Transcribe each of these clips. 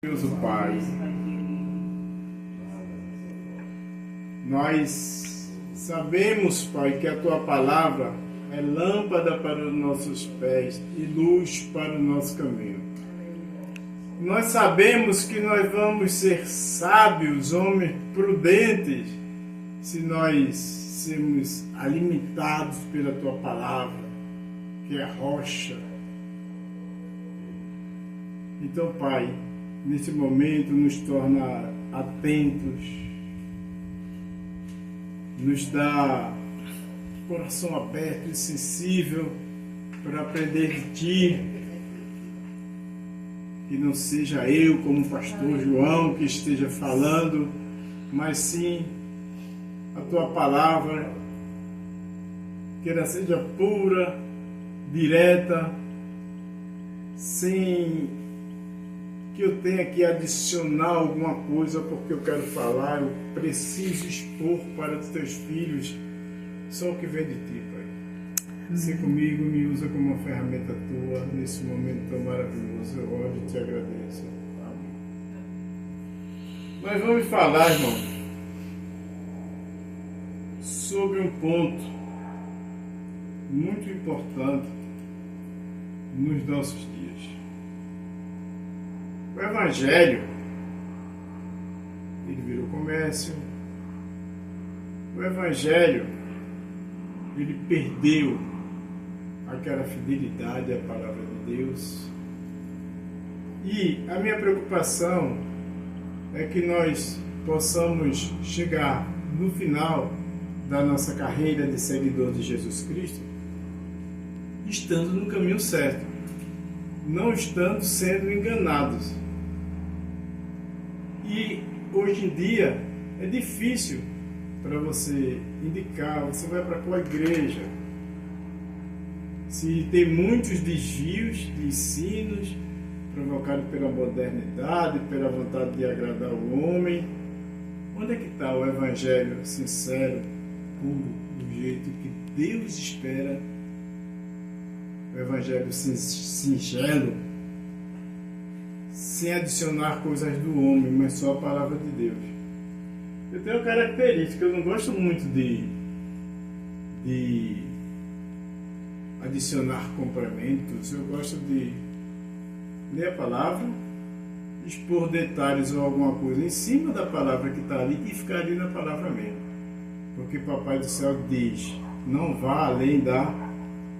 Deus o Pai, nós sabemos, Pai, que a Tua palavra é lâmpada para os nossos pés e luz para o nosso caminho. Nós sabemos que nós vamos ser sábios, homens prudentes, se nós sermos alimentados pela Tua palavra, que é a rocha. Então, Pai, nesse momento nos torna atentos, nos dá coração aberto e sensível para aprender de Ti, que não seja eu como pastor João que esteja falando, mas sim a Tua palavra, que ela seja pura, direta, sem que eu tenha que adicionar alguma coisa porque eu quero falar, eu preciso expor para os Teus filhos só o que vem de Ti, Pai. Se comigo, me usa como uma ferramenta Tua nesse momento tão maravilhoso. Eu oro e Te agradeço. Amém. Nós vamos falar, irmão, sobre um ponto muito importante nos nossos dias. O Evangelho, ele virou comércio. O Evangelho, ele perdeu aquela fidelidade à palavra de Deus. E a minha preocupação é que nós possamos chegar no final da nossa carreira de seguidor de Jesus Cristo estando no caminho certo, não estando sendo enganados. E hoje em dia é difícil para você indicar, você vai para qual igreja? Se tem muitos desvios de ensinos provocados pela modernidade, pela vontade de agradar o homem, onde é que está o Evangelho sincero, puro, do jeito que Deus espera? O Evangelho singelo, sem adicionar coisas do homem, mas só a palavra de Deus. Eu tenho uma característica, eu não gosto muito de adicionar complementos, eu gosto de ler a palavra, expor detalhes ou alguma coisa em cima da palavra que está ali e ficar ali na palavra mesmo. Porque Papai do Céu diz, não vá além da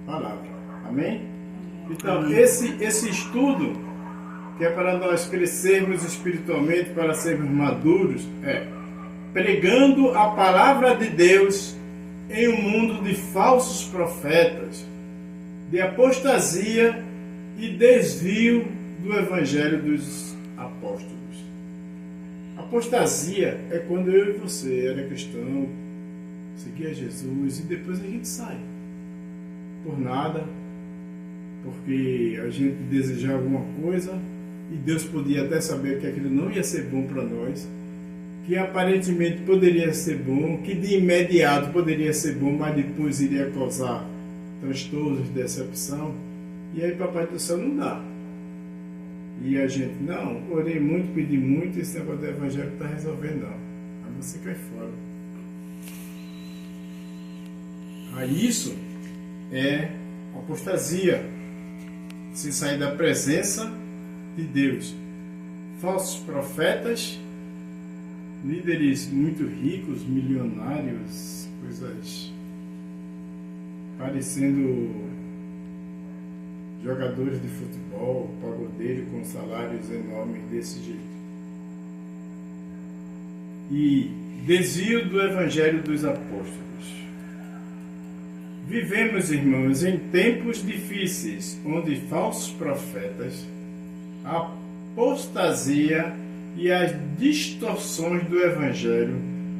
palavra. Amém? Então, esse estudo, que é para nós crescermos espiritualmente, para sermos maduros, é pregando a palavra de Deus em um mundo de falsos profetas, de apostasia e desvio do Evangelho dos apóstolos. Apostasia é quando eu e você era cristão, seguia Jesus e depois a gente sai. Por nada, porque a gente desejava alguma coisa e Deus podia até saber que aquilo não ia ser bom para nós, que aparentemente poderia ser bom, que de imediato poderia ser bom, mas depois iria causar transtornos, decepção. E aí Papai do Céu não dá. E a gente, não, orei muito, pedi muito, esse negócio do Evangelho está resolvendo, não. Aí você cai fora. Aí isso é apostasia, se sair da presença de Deus. Falsos profetas, líderes muito ricos, milionários, coisas parecendo jogadores de futebol, pagodeiro com salários enormes desse jeito. E desvio do Evangelho dos apóstolos. Vivemos, irmãos, em tempos difíceis, onde falsos profetas, a apostasia e as distorções do Evangelho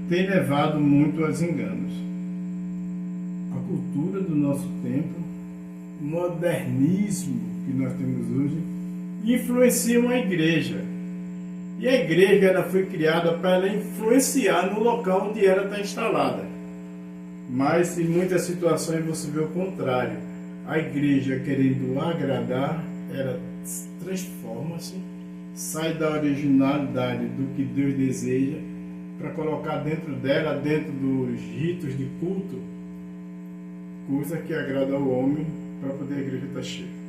têm levado muito aos enganos. A cultura do nosso tempo, o modernismo que nós temos hoje, influenciam a igreja. E a igreja ela foi criada para ela influenciar no local onde ela está instalada. Mas em muitas situações você vê o contrário. A igreja querendo agradar, ela transforma-se sai da originalidade do que Deus deseja para colocar dentro dela, dentro dos ritos de culto, coisa que agrada ao homem para poder a igreja estar cheia.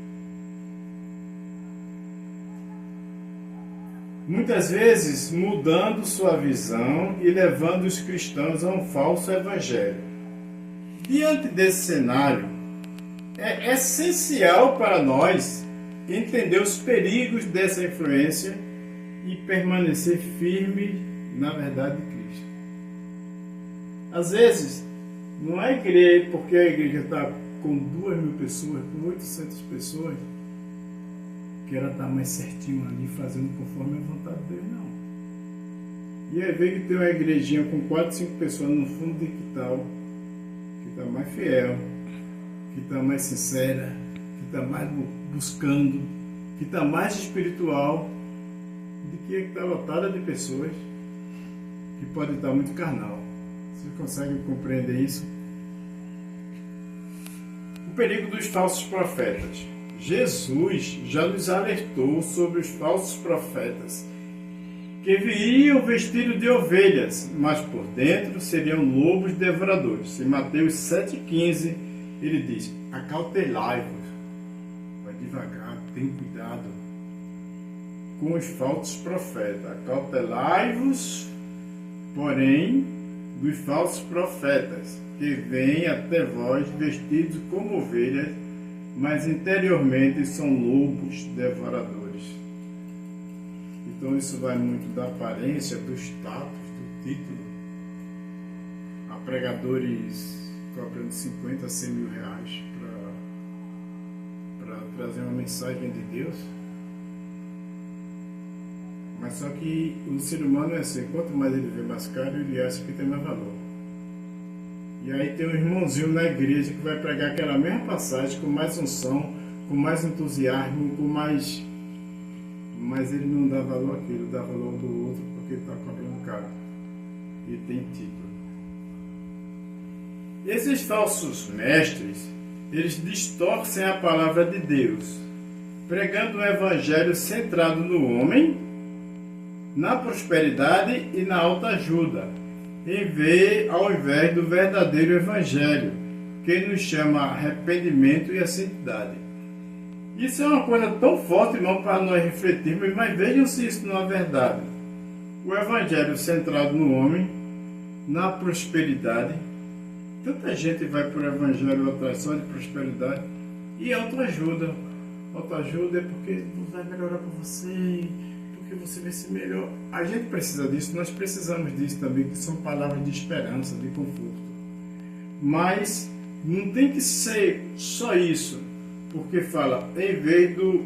Muitas vezes mudando sua visão e levando os cristãos a um falso evangelho. Diante desse cenário, é essencial para nós entender os perigos dessa influência e permanecer firme na verdade de Cristo. Às vezes, não é porque a igreja está com 2.000 pessoas, com 800 pessoas, que ela está mais certinho ali, fazendo conforme a vontade dele, não. E aí vem que tem uma igrejinha com 4, 5 pessoas no fundo de quintal, que está mais fiel, que está mais sincera, que está mais buscando, que está mais espiritual, do que está lotada de pessoas que pode estar muito carnal. Você consegue compreender isso? O perigo dos falsos profetas. Jesus já nos alertou sobre os falsos profetas, que viriam vestidos de ovelhas, mas por dentro seriam lobos devoradores. Em Mateus 7,15, ele diz: acautelai-vos, vai devagar, tem cuidado com os falsos profetas. Acautelai-vos, porém, dos falsos profetas, que vêm até vós vestidos como ovelhas, mas interiormente são lobos devoradores. Então isso vai muito da aparência, do status, do título. Há pregadores cobrando 50 a 100 mil reais para trazer uma mensagem de Deus. Mas só que o ser humano é assim, quanto mais ele vê mais caro, ele acha que tem mais valor. E aí tem um irmãozinho na igreja que vai pregar aquela mesma passagem com mais unção, com mais entusiasmo, com mais... Mas ele não dá valor àquilo, dá valor do outro porque ele está cobrando caro. E tem título. Esses falsos mestres, eles distorcem a palavra de Deus, pregando um evangelho centrado no homem, na prosperidade e na autoajuda, ao invés do verdadeiro evangelho, que nos chama a arrependimento e a santidade. Isso é uma coisa tão forte, irmão, para nós refletirmos, mas vejam se isso não é verdade. O evangelho centrado no homem, na prosperidade. Tanta gente vai para o evangelho atrás só de prosperidade e autoajuda. Autoajuda é porque vai melhorar para você, porque você vai ser melhor. A gente precisa disso, nós precisamos disso também, que são palavras de esperança, de conforto. Mas não tem que ser só isso, porque fala, em vez do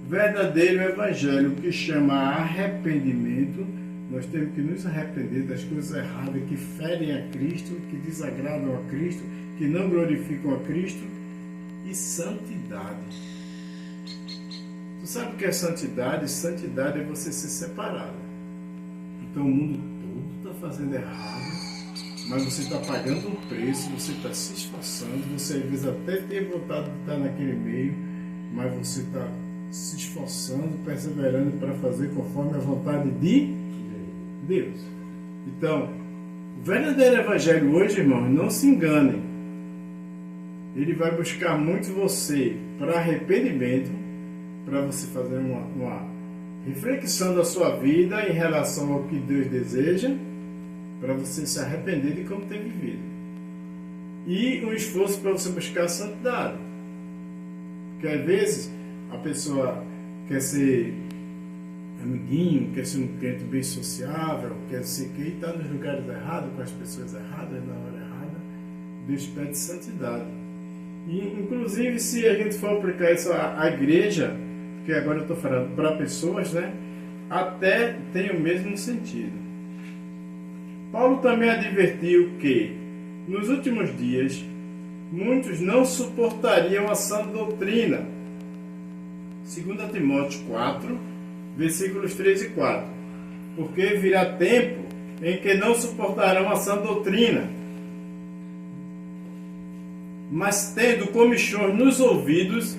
verdadeiro evangelho que chama arrependimento, nós temos que nos arrepender das coisas erradas que ferem a Cristo, que desagradam a Cristo, que não glorificam a Cristo, e santidade. Tu sabe o que é santidade? Santidade é você ser separado. Então o mundo todo está fazendo errado, mas você está pagando um preço, você está se esforçando, você às vezes até tem vontade de estar naquele meio, mas você está se esforçando, perseverando para fazer conforme a vontade de Deus. Então, o verdadeiro evangelho hoje, irmãos, não se enganem. Ele vai buscar muito você para arrependimento, para você fazer uma reflexão da sua vida em relação ao que Deus deseja, para você se arrepender de como tem vivido. E um esforço para você buscar a santidade. Porque às vezes a pessoa quer ser amiguinho, quer ser um crente bem sociável, quer ser que está nos lugares errados, com as pessoas erradas, na hora errada. Deus pede santidade. E, inclusive, se a gente for aplicar isso à igreja, que agora eu estou falando para pessoas, né, até tem o mesmo sentido. Paulo também advertiu que, nos últimos dias, muitos não suportariam a sã doutrina. 2 Timóteo 4, versículos 3 e 4. Porque virá tempo em que não suportarão a sã doutrina, mas tendo comichões nos ouvidos,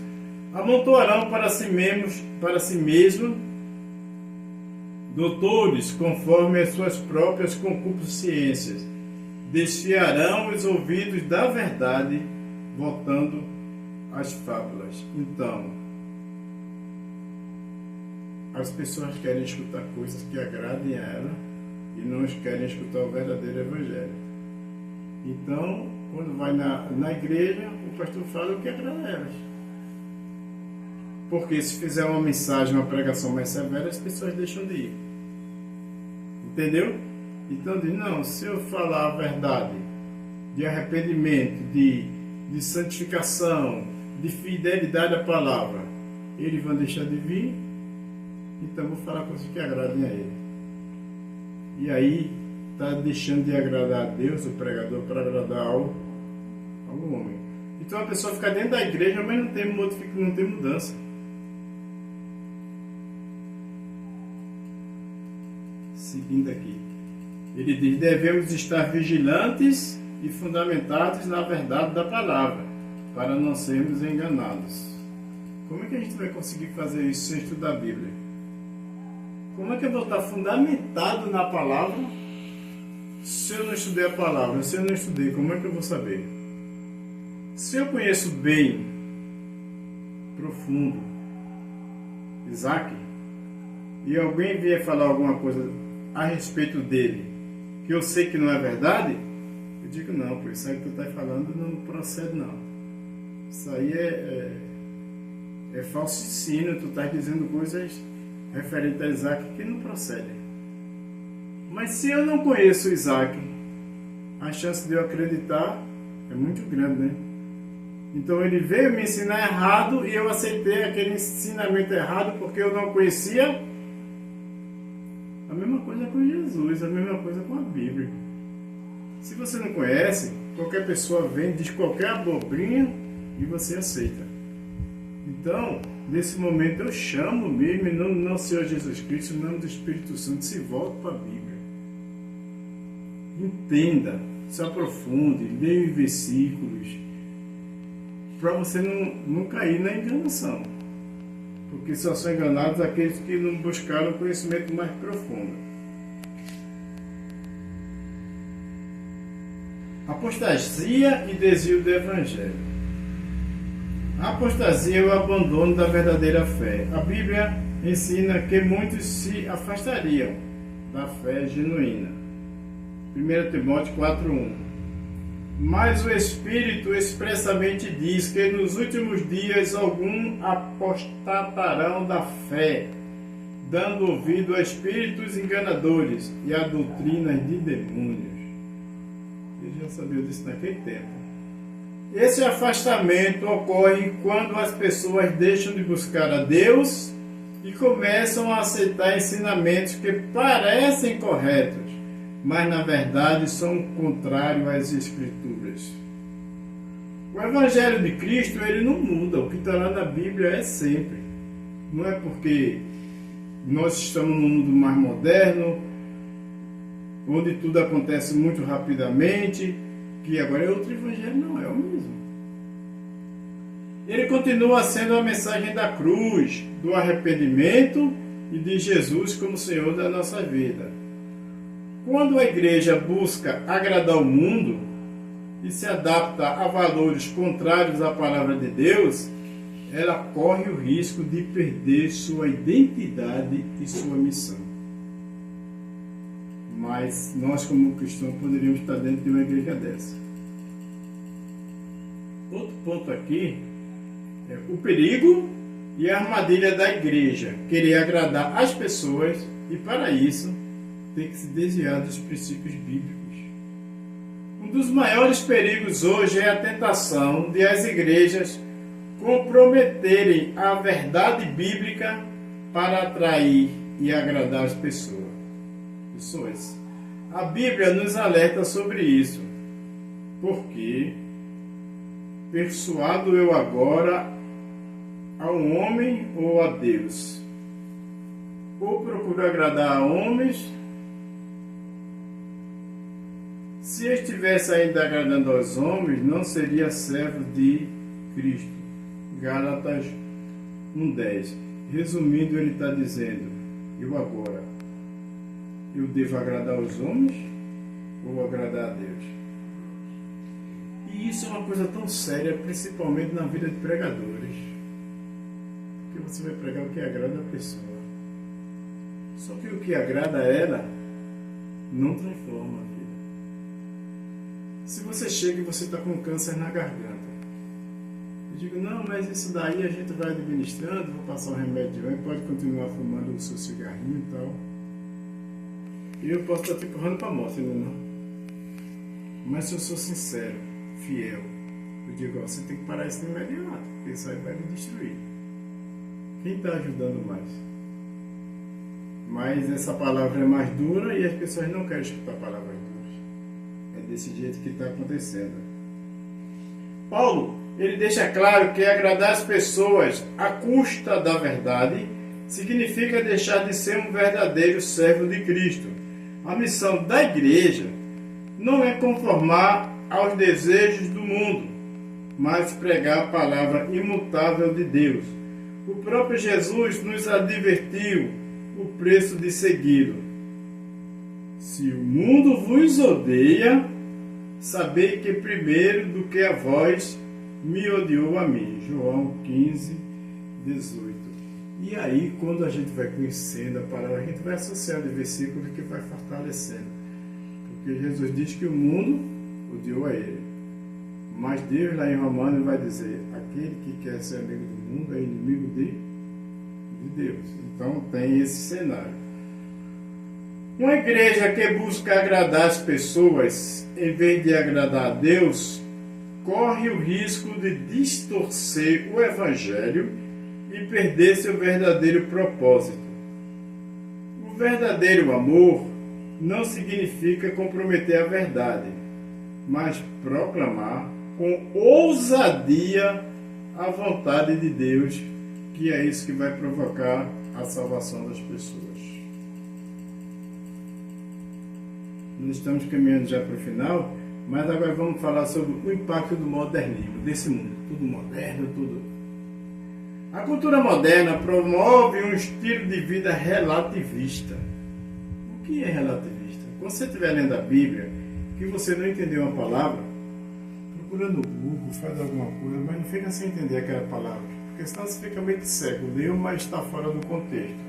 amontoarão para si mesmo doutores, conforme as suas próprias concupiscências, desfiarão os ouvidos da verdade, voltando às fábulas. Então, as pessoas querem escutar coisas que agradem a ela e não querem escutar o verdadeiro evangelho. Então, quando vai na igreja, o pastor fala o que agrada a elas. Porque se fizer uma mensagem, uma pregação mais severa, as pessoas deixam de ir. Entendeu? Então diz, não, se eu falar a verdade de arrependimento, de santificação, de fidelidade à palavra, eles vão deixar de vir, então vou falar coisas que agradem a ele. E aí está deixando de agradar a Deus, o pregador, para agradar ao homem. Então a pessoa fica dentro da igreja, mas não tem mudança. Seguindo aqui, ele diz, devemos estar vigilantes e fundamentados na verdade da palavra, para não sermos enganados. Como é que a gente vai conseguir fazer isso sem estudar a Bíblia? Como é que eu vou estar fundamentado na palavra se eu não estudei a palavra? Se eu não estudei, como é que eu vou saber? Se eu conheço bem, profundo, Isaac, e alguém vier falar alguma coisa a respeito dele, que eu sei que não é verdade, eu digo, não, pois isso aí que tu está falando não procede, não. Isso aí é falso ensino, tu está dizendo coisas referentes a Isaac que não procedem. Mas se eu não conheço Isaac, a chance de eu acreditar é muito grande, né? Então ele veio me ensinar errado e eu aceitei aquele ensinamento errado porque eu não conhecia. A mesma coisa com Jesus, a mesma coisa com a Bíblia. Se você não conhece, qualquer pessoa vem, diz qualquer abobrinha e você aceita. Então, nesse momento eu chamo mesmo, em nome do nosso Senhor Jesus Cristo, em nome do Espírito Santo, se volta para a Bíblia. Entenda, se aprofunde, leia os versículos, para você não cair na enganação. Porque só são enganados aqueles que não buscaram conhecimento mais profundo. Apostasia e desvio do Evangelho. A apostasia é o abandono da verdadeira fé. A Bíblia ensina que muitos se afastariam da fé genuína. 1 Timóteo 4:1. Mas o Espírito expressamente diz que nos últimos dias alguns apostatarão da fé, dando ouvido a espíritos enganadores e a doutrinas de demônios. Ele já sabia disso naquele tempo. Esse afastamento ocorre quando as pessoas deixam de buscar a Deus e começam a aceitar ensinamentos que parecem corretos, mas na verdade são contrários às Escrituras. O Evangelho de Cristo, ele não muda, o que está lá na Bíblia é sempre. Não é porque nós estamos num mundo mais moderno, onde tudo acontece muito rapidamente, que agora é outro Evangelho, não, é o mesmo. Ele continua sendo a mensagem da cruz, do arrependimento e de Jesus como Senhor da nossa vida. Quando a igreja busca agradar o mundo e se adapta a valores contrários à palavra de Deus, ela corre o risco de perder sua identidade e sua missão. Mas nós, como cristãos, poderíamos estar dentro de uma igreja dessa. Outro ponto aqui é o perigo e a armadilha da igreja, querer agradar as pessoas e, para isso, tem que se desviar dos princípios bíblicos. Um dos maiores perigos hoje é a tentação de as igrejas comprometerem a verdade bíblica para atrair e agradar as pessoas. A Bíblia nos alerta sobre isso, porque persuado eu agora a um homem ou a Deus? Ou procuro agradar a homens? Se eu estivesse ainda agradando aos homens, não seria servo de Cristo. Gálatas 1:10. Resumindo, ele está dizendo, eu agora, eu devo agradar aos homens ou agradar a Deus? E isso é uma coisa tão séria, principalmente na vida de pregadores. Porque você vai pregar o que agrada a pessoa. Só que o que agrada a ela não transforma a vida. Se você chega e você está com câncer na garganta, eu digo, não, mas isso daí a gente vai administrando, vou passar o remédio aí, pode continuar fumando o seu cigarrinho e tal. E eu posso estar te empurrando para a morte, não? Mas se eu sou sincero, fiel, eu digo, ó, você tem que parar isso de imediato, porque isso aí vai me destruir. Quem está ajudando mais? Mas essa palavra é mais dura e as pessoas não querem escutar palavras duras. É desse jeito que está acontecendo. Paulo, ele deixa claro que agradar as pessoas à custa da verdade significa deixar de ser um verdadeiro servo de Cristo. A missão da igreja não é conformar aos desejos do mundo, mas pregar a palavra imutável de Deus. O próprio Jesus nos advertiu o preço de segui-lo. Se o mundo vos odeia, sabei que primeiro do que a vós me odiou a mim. João 15, 18. E aí, quando a gente vai conhecendo a palavra, a gente vai associando o versículo que vai fortalecendo. Porque Jesus diz que o mundo odiou a ele. Mas Deus lá em Romanos vai dizer, aquele que quer ser amigo do mundo é inimigo de Deus. Então tem esse cenário. Uma igreja que busca agradar as pessoas em vez de agradar a Deus corre o risco de distorcer o Evangelho e perder seu verdadeiro propósito. O verdadeiro amor não significa comprometer a verdade, mas proclamar com ousadia a vontade de Deus, que é isso que vai provocar a salvação das pessoas. Nós estamos caminhando já para o final, mas agora vamos falar sobre o impacto do modernismo, desse mundo, tudo moderno, tudo. A cultura moderna promove um estilo de vida relativista. O que é relativista? Quando você estiver lendo a Bíblia, que você não entendeu uma palavra, procura no Google, faz alguma coisa, mas não fica sem entender aquela palavra, porque senão você fica meio que cego, leu, mas está fora do contexto.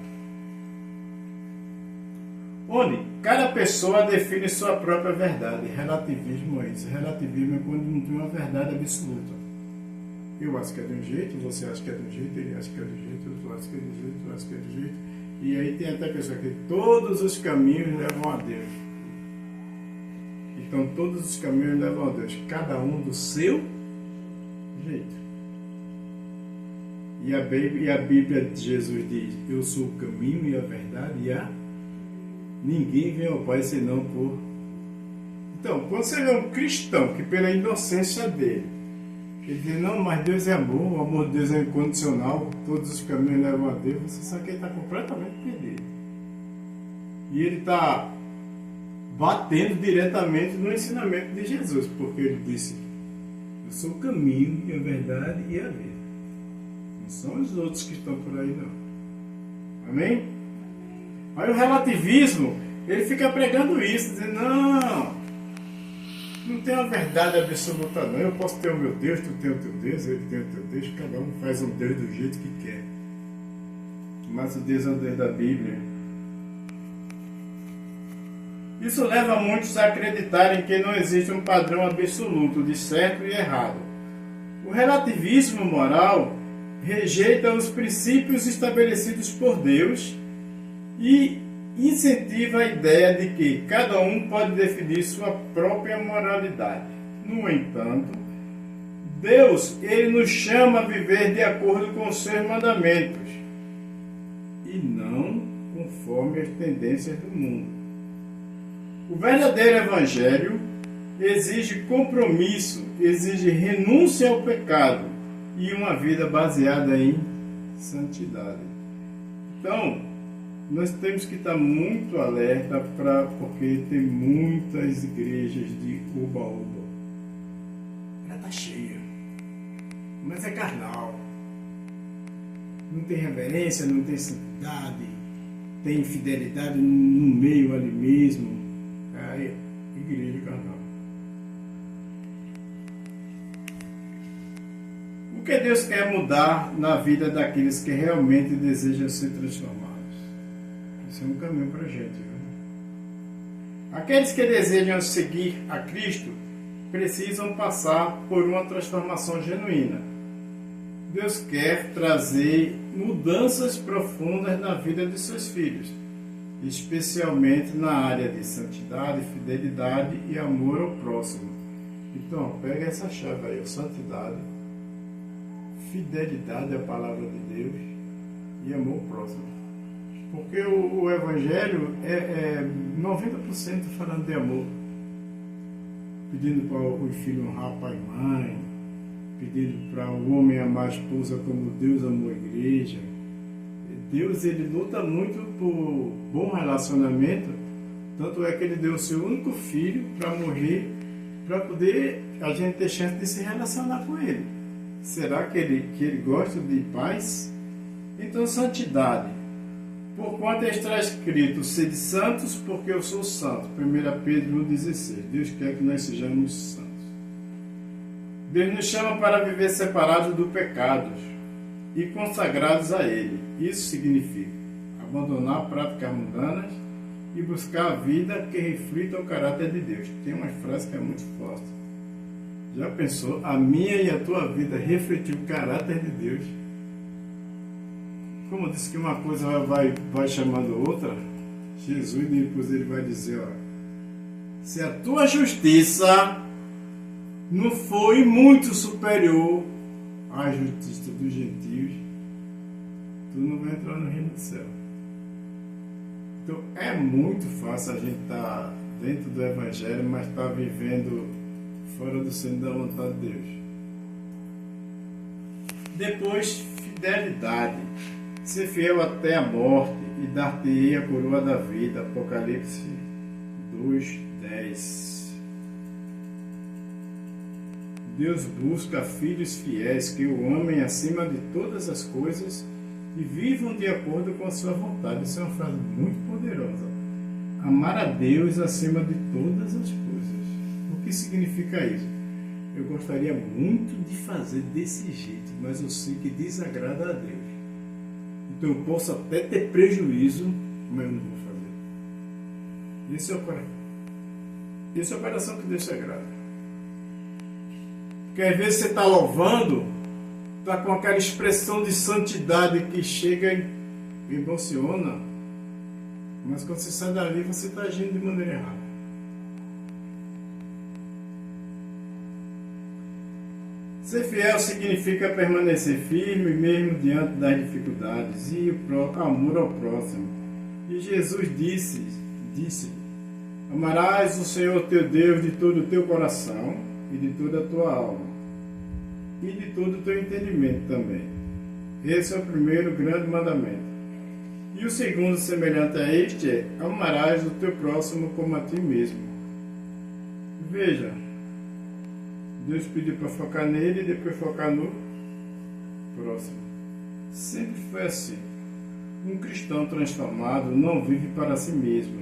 Onde cada pessoa define sua própria verdade. Relativismo é isso. Relativismo é quando não tem uma verdade absoluta. Eu acho que é de um jeito, você acha que é de um jeito, ele acha que é de um jeito, eu acho que é de um jeito, eu acho que é de um jeito. E aí tem até a pessoa que todos os caminhos levam a Deus. Então todos os caminhos levam a Deus, cada um do seu jeito. E a Bíblia de Jesus diz, eu sou o caminho e a verdade e a... Ninguém vem ao Pai senão por... Então, quando você vê um cristão que pela inocência dele, ele diz, não, mas Deus é amor, o amor de Deus é incondicional, todos os caminhos levam a Deus, você sabe que ele está completamente perdido. E ele está batendo diretamente no ensinamento de Jesus, porque ele disse, eu sou o caminho e a verdade e a vida. Não são os outros que estão por aí, não. Amém? Aí o relativismo, ele fica pregando isso, dizendo, não tem uma verdade absoluta não, eu posso ter o meu Deus, tu tem o teu Deus, ele tem o teu Deus, cada um faz um Deus do jeito que quer. Mas o Deus é o Deus da Bíblia. Isso leva muitos a acreditarem que não existe um padrão absoluto de certo e errado. O relativismo moral rejeita os princípios estabelecidos por Deus e incentiva a ideia de que cada um pode definir sua própria moralidade. No entanto, Deus, ele nos chama a viver de acordo com os seus mandamentos e não conforme as tendências do mundo. O verdadeiro evangelho exige compromisso, exige renúncia ao pecado e uma vida baseada em santidade. Então, nós temos que estar muito alerta porque tem muitas igrejas de oba-oba. Ela está cheia, mas é carnal. Não tem reverência, não tem santidade, tem infidelidade no meio ali mesmo, é igreja carnal. O que Deus quer mudar na vida daqueles que realmente desejam ser transformados? Isso é um caminho para a gente, viu? Aqueles que desejam seguir a Cristo precisam passar por uma transformação genuína. Deus quer trazer mudanças profundas na vida de seus filhos, especialmente na área de santidade, fidelidade e amor ao próximo. Então, pega essa chave aí, santidade, fidelidade à palavra de Deus e amor ao próximo. Porque o Evangelho é 90% falando de amor, pedindo para o filho honrar pai e mãe, pedindo para o homem amar a esposa como Deus amou a igreja. Deus, ele luta muito por bom relacionamento, tanto é que ele deu o seu único filho para morrer, para poder a gente ter chance de se relacionar com ele. Será que ele gosta de paz? Então, santidade. Porquanto está escrito, sede santos, porque eu sou santo. 1 Pedro 1,16. Deus quer que nós sejamos santos. Deus nos chama para viver separados do pecado e consagrados a Ele. Isso significa abandonar práticas mundanas e buscar a vida que reflita o caráter de Deus. Tem uma frase que é muito forte. Já pensou? A minha e a tua vida refletir o caráter de Deus. Como disse que uma coisa vai chamando outra, Jesus depois ele vai dizer, ó, se a tua justiça não foi muito superior à justiça dos gentios, tu não vai entrar no reino do céu. Então é muito fácil a gente estar dentro do Evangelho, mas estar vivendo fora do centro da vontade de Deus. Depois, fidelidade. Ser fiel até a morte e dar-te-ei a coroa da vida. Apocalipse 2:10. Deus busca filhos fiéis que o amem acima de todas as coisas e vivam de acordo com a sua vontade. Isso é uma frase muito poderosa. Amar a Deus acima de todas as coisas. O que significa isso? Eu gostaria muito de fazer desse jeito, mas eu sei que desagrada a Deus. Então eu posso até ter prejuízo, mas eu não vou fazer. Esse é o coração que Deus se agrada. Porque às vezes você está louvando, está com aquela expressão de santidade que chega e emociona, mas quando você sai dali, você está agindo de maneira errada. Ser fiel significa permanecer firme mesmo diante das dificuldades e o amor ao próximo. E Jesus disse: amarás o Senhor teu Deus de todo o teu coração e de toda a tua alma e de todo o teu entendimento também. Esse é o primeiro grande mandamento. E o segundo, semelhante a este, é: amarás o teu próximo como a ti mesmo. Veja, Deus pediu para focar nele e depois focar no próximo. Sempre foi assim. Um cristão transformado não vive para si mesmo,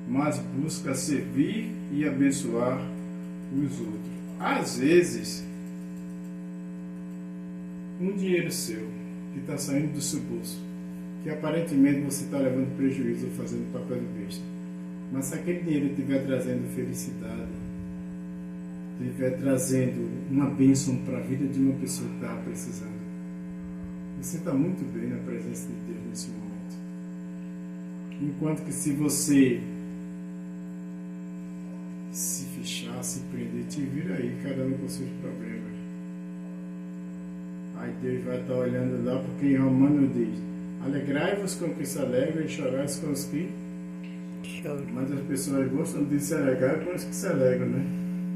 mas busca servir e abençoar os outros. Às vezes, um dinheiro seu que está saindo do seu bolso, que aparentemente você está levando prejuízo ou fazendo papel de besta, mas se aquele dinheiro estiver trazendo felicidade, estiver trazendo uma bênção para a vida de uma pessoa que estava precisando, você está muito bem na presença de Deus nesse momento. Enquanto que se você se fechar, se prender, te vira aí, cada um com seus problemas. Aí Deus vai estar olhando lá, porque em Romanos diz: alegrai-vos com os que se alegram e chorais com os que choram. Mas as pessoas gostam de se alegrar com os que se alegram, né?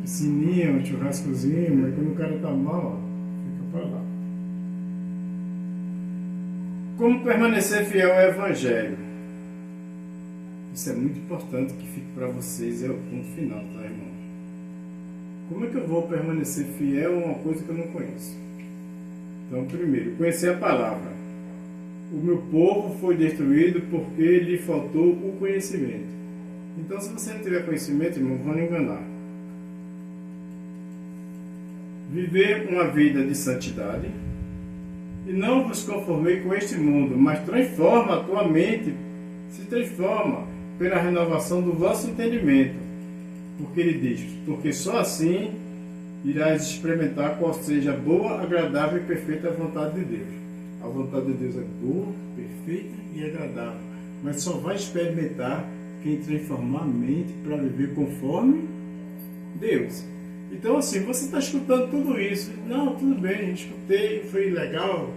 Sininho, um churrascozinho, mas quando o cara está mal, fica para lá. Como permanecer fiel ao Evangelho? Isso é muito importante que fique para vocês, é o ponto final, tá, irmão? Como é que eu vou permanecer fiel a uma coisa que eu não conheço? Então, primeiro, conhecer a palavra. o meu povo foi destruído porque lhe faltou o conhecimento. Então, se você não tiver conhecimento, irmão, vão lhe enganar. Viver uma vida de santidade. E não vos conformei com este mundo, mas transforma a tua mente, se transforma pela renovação do vosso entendimento. Porque ele diz, porque só assim irás experimentar qual seja a boa, agradável e perfeita vontade de Deus. A vontade de Deus é boa, perfeita e agradável. Mas só vai experimentar quem transformar a mente para viver conforme Deus. Então, assim, você está escutando tudo isso. Não, tudo bem, escutei, foi legal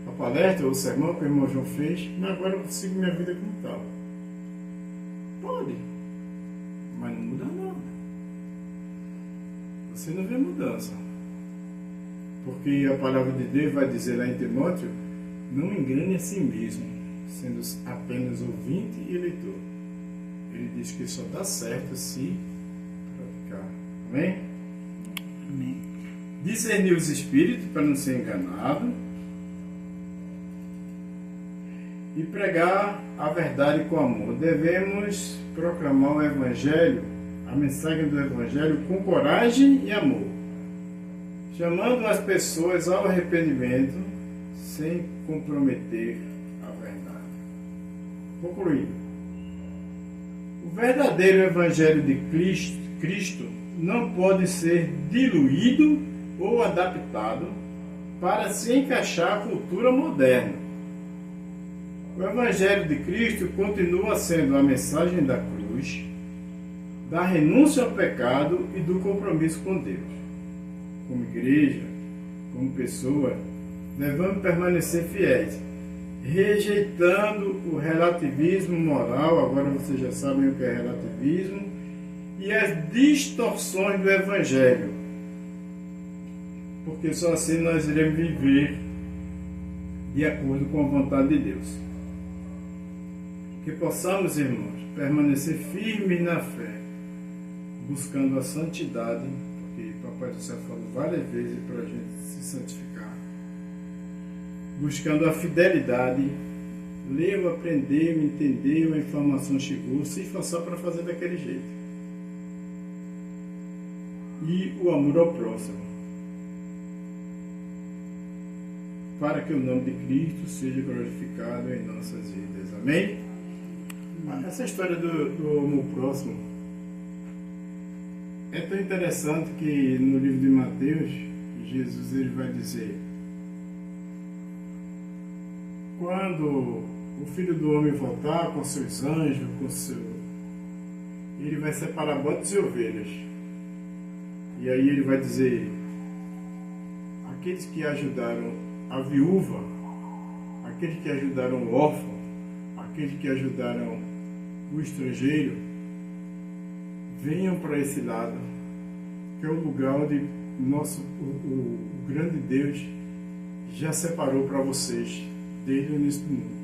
a palestra, o sermão que o irmão João fez, mas agora eu sigo minha vida como tal. Pode, mas não muda nada. Você não vê mudança. Porque a palavra de Deus vai dizer lá em Timóteo, não engane a si mesmo, sendo apenas ouvinte e eleitor. Ele diz que só dá certo se praticar. Amém? Amém. Discernir os espíritos para não ser enganado e pregar a verdade com amor. Devemos proclamar o Evangelho, a mensagem do Evangelho com coragem e amor, chamando as pessoas ao arrependimento sem comprometer a verdade. Concluindo, o verdadeiro Evangelho de Cristo não pode ser diluído ou adaptado para se encaixar à cultura moderna. O Evangelho de Cristo continua sendo a mensagem da cruz, da renúncia ao pecado e do compromisso com Deus. Como igreja, como pessoa, devemos permanecer fiéis, rejeitando o relativismo moral, agora vocês já sabem o que é relativismo, e as distorções do Evangelho, porque só assim nós iremos viver de acordo com a vontade de Deus. Que possamos, irmãos, permanecer firmes na fé, buscando a santidade, porque Papai do Céu falou várias vezes para a gente se santificar, buscando a fidelidade, leu, aprendeu, entendeu, a informação chegou, se esforçar para fazer daquele jeito. E o amor ao próximo, para que o nome de Cristo seja glorificado em nossas vidas. Amém? Essa história do amor próximo é tão interessante que no livro de Mateus, Jesus ele vai dizer: quando o Filho do Homem voltar com seus anjos, ele vai separar bodes e ovelhas. E aí ele vai dizer: aqueles que ajudaram a viúva, aqueles que ajudaram o órfão, aqueles que ajudaram o estrangeiro, venham para esse lado, que é o lugar onde o grande Deus já separou para vocês desde o início do mundo.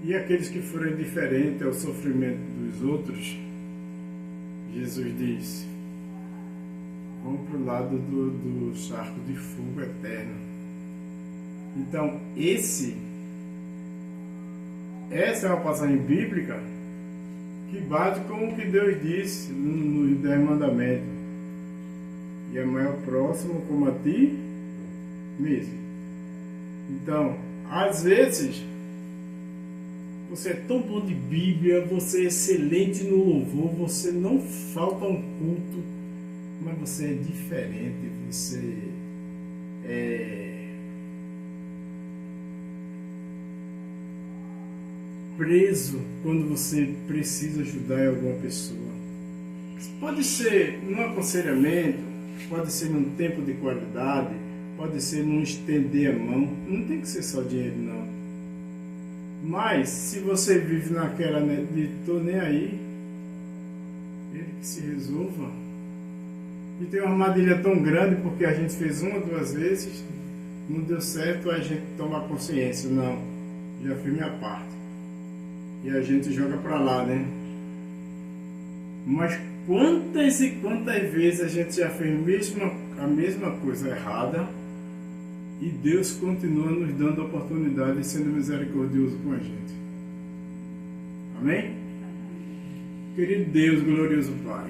E aqueles que foram indiferentes ao sofrimento dos outros, Jesus diz: vão para o lado do charco de fogo eterno. Então, essa é uma passagem bíblica que bate com o que Deus disse nos 10 mandamentos: e amar ao próximo como a ti mesmo. Então, às vezes, você é tão bom de Bíblia, você é excelente no louvor, você não falta um culto, mas você é diferente, você é preso quando você precisa ajudar alguma pessoa. Pode ser num aconselhamento, pode ser num tempo de qualidade, pode ser num estender a mão, não tem que ser só dinheiro não. Mas se você vive naquela de tô nem aí, ele que se resolva. E tem uma armadilha tão grande porque a gente fez uma, 2 vezes, não deu certo, a gente toma consciência, não, já fiz minha parte. E a gente joga para lá, né? Mas quantas e quantas vezes a gente já fez a mesma coisa errada E Deus continua nos dando oportunidade e sendo misericordioso com a gente. Amém? Querido Deus, glorioso Pai,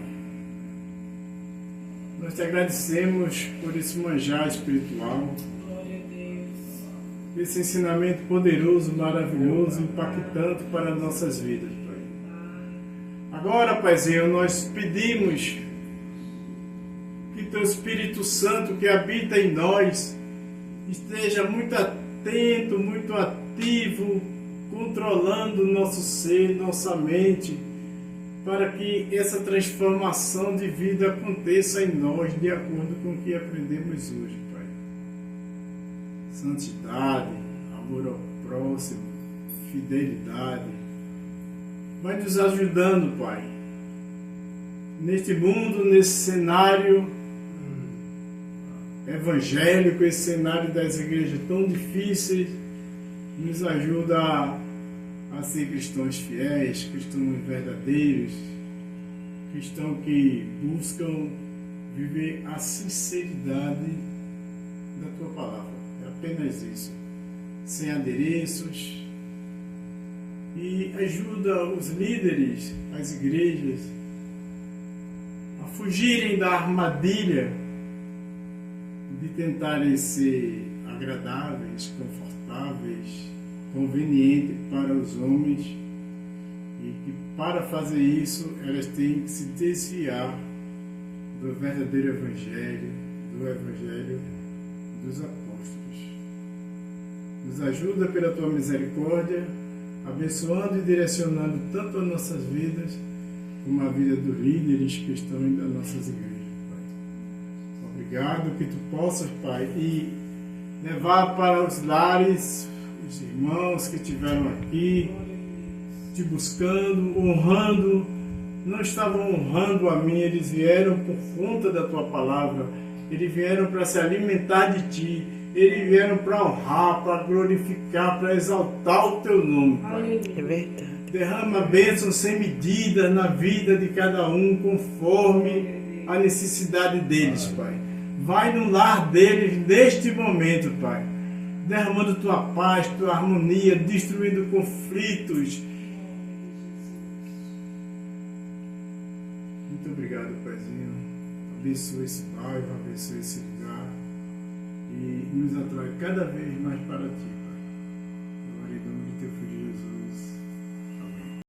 nós te agradecemos por esse manjar espiritual, esse ensinamento poderoso, maravilhoso, impactante para as nossas vidas, Pai. Agora, Paizinho, nós pedimos que Teu Espírito Santo que habita em nós esteja muito atento, muito ativo, controlando nosso ser, nossa mente, para que essa transformação de vida aconteça em nós de acordo com o que aprendemos hoje, Pai. Santidade, amor ao próximo, fidelidade. Vai nos ajudando, Pai. Neste mundo, nesse cenário evangélico, esse cenário das igrejas tão difíceis, nos ajuda a ser cristãos fiéis, cristãos verdadeiros, cristãos que buscam viver a sinceridade da Tua palavra. É apenas isso, sem adereços. E ajuda os líderes, as igrejas, a fugirem da armadilha de tentarem ser agradáveis, confortáveis, convenientes para os homens, e que para fazer isso elas têm que se desviar do verdadeiro evangelho, do evangelho dos apóstolos. Nos ajuda pela Tua misericórdia, abençoando e direcionando tanto as nossas vidas como a vida dos líderes que estão das nossas igrejas, Pai. Obrigado que Tu possas, Pai, e levar para os lares os irmãos que estiveram aqui te buscando, honrando. Não estavam honrando a mim, eles vieram por conta da Tua palavra, eles vieram para se alimentar de Ti, eles vieram para honrar, para glorificar, para exaltar o Teu nome, Pai. É verdade. Derrama bênçãos sem medida na vida de cada um, conforme a necessidade deles, Pai. Vai no lar deles neste momento, Pai, derramando Tua paz, Tua harmonia, destruindo conflitos. Muito obrigado, Paizinho. Abençoe esse bairro, abençoe esse lugar e nos atrai cada vez mais para Ti, Pai. Glória em nome de Teu Filho Jesus.